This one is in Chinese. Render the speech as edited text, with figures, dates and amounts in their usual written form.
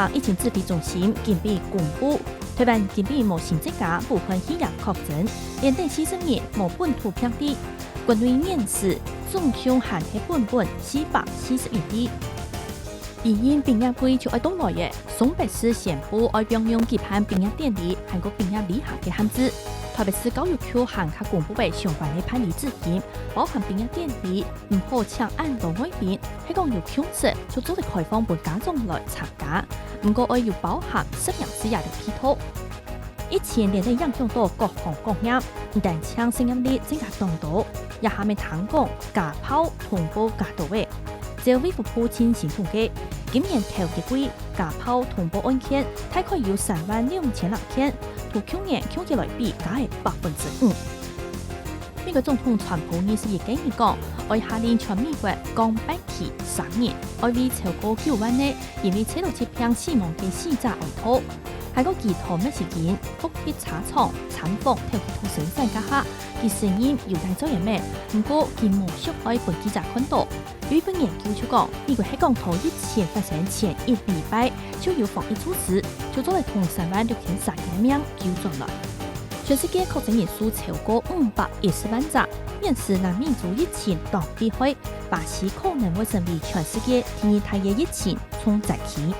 行疫情指挥中心近日公布，台湾近日无新增加部分肺炎确诊，连第40日无本土病例，国内面试总共限喺441例。因应病疫季就要到来嘅，松北市宣布要并用举办病疫典礼，韩国病疫旅行嘅限制。台北市教育局限卡公布嘅相关嘅判例指引，包含病疫典礼唔好请按到外边，喺讲要強制就做嚟開放俾家長來參加，唔過要包含攝影師也嚟批圖。疫情連帶影響到各行各業，唔但搶生產力增加當道，也下面談講家跑同步加到嘅。就衛福部進行統計，今年頭一季家跑同步案件大概有32000件，同去年統計來比加係5%。美國總統川普21建議講，要下令全美國降百期3年，要為超過9萬嘅因為車路疾病死亡嘅死者哀悼。喺個其他咩事件，復必查廠、產房條其他生產家下，其聲音有待做嘢咩？唔過佢無需愛本記者看到。有一份研究就講，美國喺港頭疫情發生前1禮拜就有防疫措施，就做嚟同36300嘅命救咗來。全世界確診人數超過510萬則，顯示南美洲疫情當厲害，巴西可能會成為全世界第2大嘅疫情從早期。